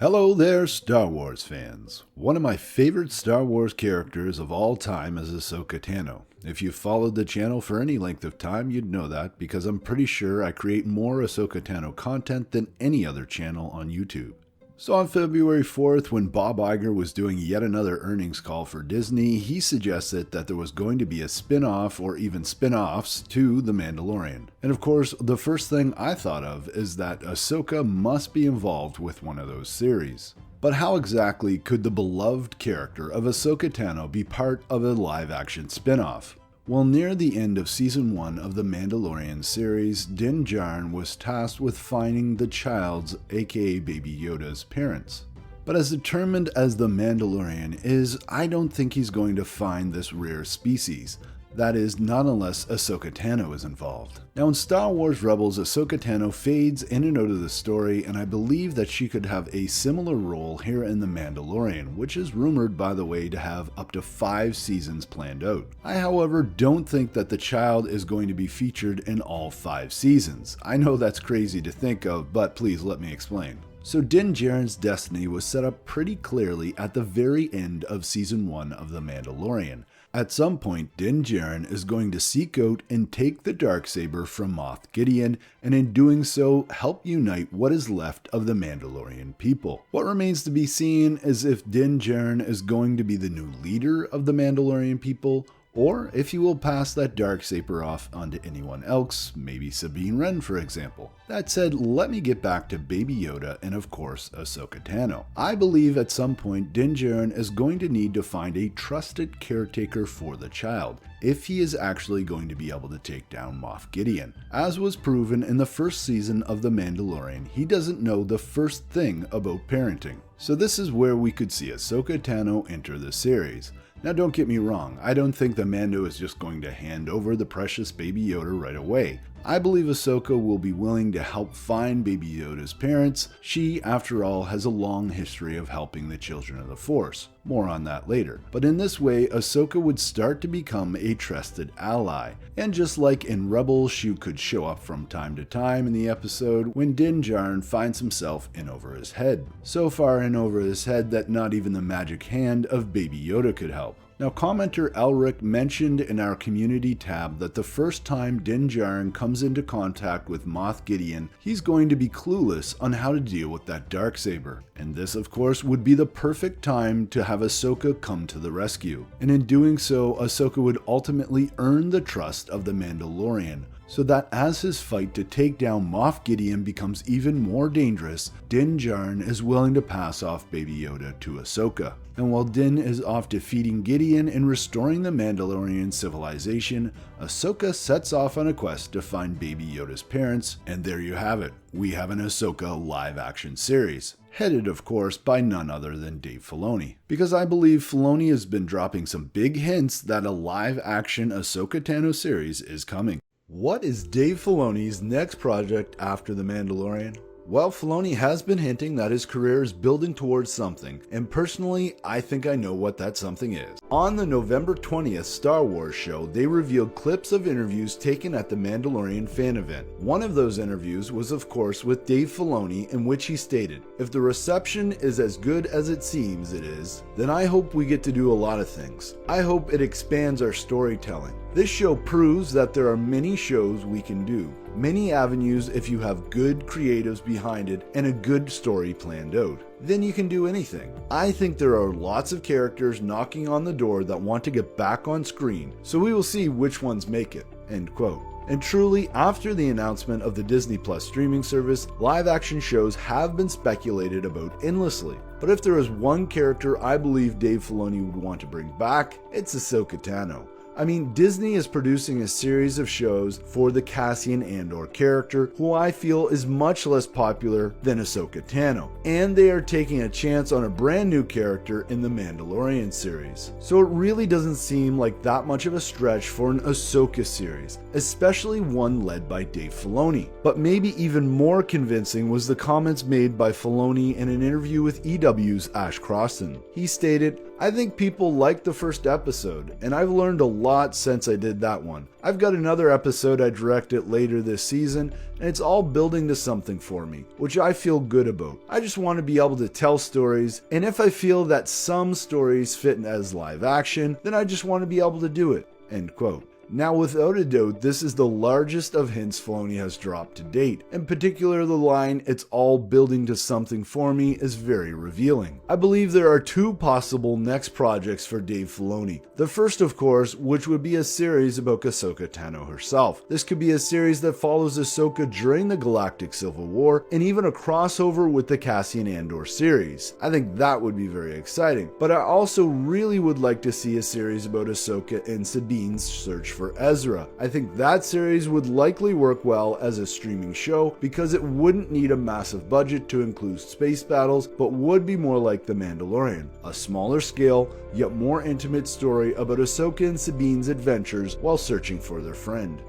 Hello there, Star Wars fans. One of my favorite Star Wars characters of all time is Ahsoka Tano. If you've followed the channel for any length of time, you'd know that because I'm pretty sure I create more Ahsoka Tano content than any other channel on YouTube. So on February 4th, when Bob Iger was doing yet another earnings call for Disney, he suggested that there was going to be a spin-off or even spin-offs to The Mandalorian. And of course, the first thing I thought of is that Ahsoka must be involved with one of those series. But how exactly could the beloved character of Ahsoka Tano be part of a live-action spin-off? Well, near the end of Season 1 of the Mandalorian series, Din Djarin was tasked with finding the child's, aka Baby Yoda's, parents. But as determined as the Mandalorian is, I don't think he's going to find this rare species. That is, not unless Ahsoka Tano is involved. Now in Star Wars Rebels, Ahsoka Tano fades in and out of the story, and I believe that she could have a similar role here in The Mandalorian, which is rumored, by the way, to have up to 5 seasons planned out. I, however, don't think that the child is going to be featured in all 5 seasons. I know that's crazy to think of, but please let me explain. So Din Djarin's destiny was set up pretty clearly at the very end of Season 1 of The Mandalorian. At some point, Din Djarin is going to seek out and take the Darksaber from Moff Gideon, and in doing so, help unite what is left of the Mandalorian people. What remains to be seen is if Din Djarin is going to be the new leader of the Mandalorian people, or if he will pass that Darksaber off onto anyone else, maybe Sabine Wren for example. That said, let me get back to Baby Yoda and of course Ahsoka Tano. I believe at some point Din Djarin is going to need to find a trusted caretaker for the child, if he is actually going to be able to take down Moff Gideon. As was proven in the first season of The Mandalorian, he doesn't know the first thing about parenting. So this is where we could see Ahsoka Tano enter the series. Now don't get me wrong, I don't think the Mando is just going to hand over the precious Baby Yoda right away. I believe Ahsoka will be willing to help find Baby Yoda's parents. She, after all, has a long history of helping the children of the Force. More on that later. But in this way, Ahsoka would start to become a trusted ally. And just like in Rebels, she could show up from time to time in the episode when Din Djarin finds himself in over his head. So far in over his head that not even the magic hand of Baby Yoda could help. Now, commenter Elric mentioned in our community tab that the first time Din Djarin comes into contact with Moff Gideon, he's going to be clueless on how to deal with that Darksaber. And this, of course, would be the perfect time to have Ahsoka come to the rescue. And in doing so, Ahsoka would ultimately earn the trust of the Mandalorian, so that as his fight to take down Moff Gideon becomes even more dangerous, Din Djarin is willing to pass off Baby Yoda to Ahsoka. And while Din is off defeating Gideon and restoring the Mandalorian civilization, Ahsoka sets off on a quest to find Baby Yoda's parents, and there you have it. We have an Ahsoka live-action series, headed of course by none other than Dave Filoni. Because I believe Filoni has been dropping some big hints that a live-action Ahsoka Tano series is coming. What is Dave Filoni's next project after The Mandalorian? Well, Filoni has been hinting that his career is building towards something, and personally, I think I know what that something is. On the November 20th Star Wars show, they revealed clips of interviews taken at the Mandalorian fan event. One of those interviews was of course with Dave Filoni, in which he stated, "If the reception is as good as it seems it is, then I hope we get to do a lot of things. I hope it expands our storytelling. This show proves that there are many shows we can do, many avenues if you have good creatives behind it and a good story planned out. Then you can do anything. I think there are lots of characters knocking on the door that want to get back on screen, so we will see which ones make it." End quote. And truly, after the announcement of the Disney Plus streaming service, live-action shows have been speculated about endlessly. But if there is one character I believe Dave Filoni would want to bring back, it's Ahsoka Tano. I mean, Disney is producing a series of shows for the Cassian Andor character, who I feel is much less popular than Ahsoka Tano, and they are taking a chance on a brand new character in the Mandalorian series. So it really doesn't seem like that much of a stretch for an Ahsoka series, especially one led by Dave Filoni. But maybe even more convincing was the comments made by Filoni in an interview with EW's Ash Crossan. He stated, "I think people liked the first episode, and I've learned a lot lot since I did that one. I've got another episode I directed later this season, and it's all building to something for me, which I feel good about. I just want to be able to tell stories, and if I feel that some stories fit as live action, then I just want to be able to do it." End quote. Now, without a doubt, this is the largest of hints Filoni has dropped to date. In particular, the line, "It's all building to something for me," is very revealing. I believe there are two possible next projects for Dave Filoni. The first, of course, which would be a series about Ahsoka Tano herself. This could be a series that follows Ahsoka during the Galactic Civil War, and even a crossover with the Cassian Andor series. I think that would be very exciting. But I also really would like to see a series about Ahsoka and Sabine's search for Ezra. I think that series would likely work well as a streaming show because it wouldn't need a massive budget to include space battles, but would be more like The Mandalorian, a smaller scale yet more intimate story about Ahsoka and Sabine's adventures while searching for their friend.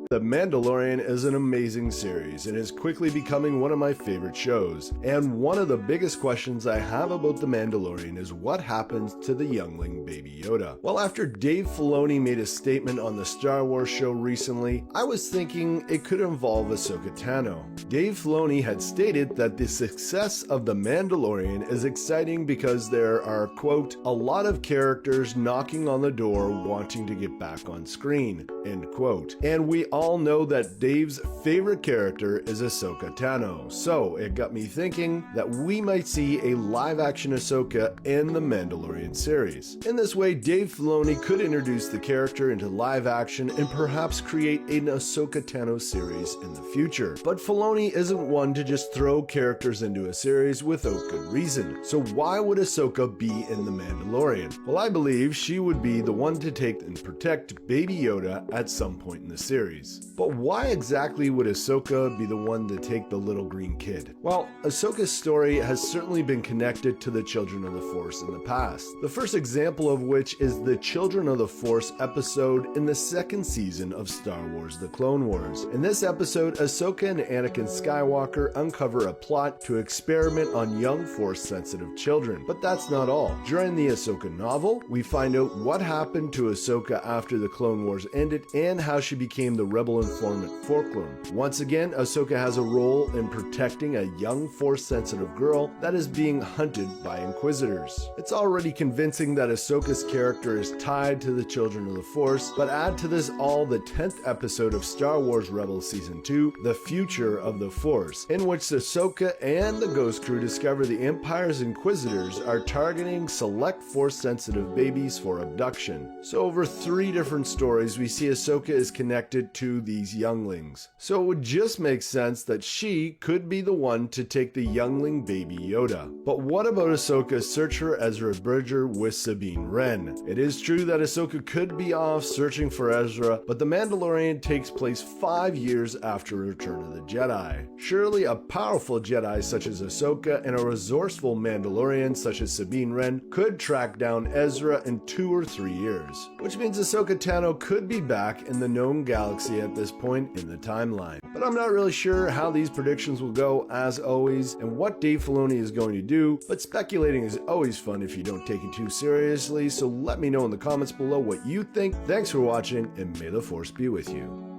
The Mandalorian is an amazing series and is quickly becoming one of my favorite shows. And one of the biggest questions I have about The Mandalorian is what happens to the youngling Baby Yoda. Well, after Dave Filoni made a statement on the Star Wars show recently, I was thinking it could involve Ahsoka Tano. Dave Filoni had stated that the success of The Mandalorian is exciting because there are, quote, "a lot of characters knocking on the door wanting to get back on screen," end quote. And we all know that Dave's favorite character is Ahsoka Tano, so it got me thinking that we might see a live-action Ahsoka in the Mandalorian series. In this way, Dave Filoni could introduce the character into live action and perhaps create an Ahsoka Tano series in the future. But Filoni isn't one to just throw characters into a series without good reason. So why would Ahsoka be in the Mandalorian? Well, I believe she would be the one to take and protect Baby Yoda at some point in the series. But why exactly would Ahsoka be the one to take the little green kid? Well, Ahsoka's story has certainly been connected to the Children of the Force in the past. The first example of which is the Children of the Force episode in the second season of Star Wars: The Clone Wars. In this episode, Ahsoka and Anakin Skywalker uncover a plot to experiment on young Force-sensitive children. But that's not all. During the Ahsoka novel, we find out what happened to Ahsoka after the Clone Wars ended and how she became the rebel informant Forklum. Once again, Ahsoka has a role in protecting a young Force-sensitive girl that is being hunted by Inquisitors. It's already convincing that Ahsoka's character is tied to the Children of the Force, but add to this all the 10th episode of Star Wars Rebels Season 2, The Future of the Force, in which Ahsoka and the Ghost Crew discover the Empire's Inquisitors are targeting select Force-sensitive babies for abduction. So over 3 different stories, we see Ahsoka is connected to these younglings. So it would just make sense that she could be the one to take the youngling Baby Yoda. But what about Ahsoka's search for Ezra Bridger with Sabine Wren? It is true that Ahsoka could be off searching for Ezra, but The Mandalorian takes place 5 years after Return of the Jedi. Surely a powerful Jedi such as Ahsoka and a resourceful Mandalorian such as Sabine Wren could track down Ezra in 2 or 3 years, which means Ahsoka Tano could be back in the known galaxy at this point in the timeline. But I'm not really sure how these predictions will go, as always, and what Dave Filoni is going to do, but speculating is always fun if you don't take it too seriously, so let me know in the comments below what you think. Thanks for watching, and may the Force be with you.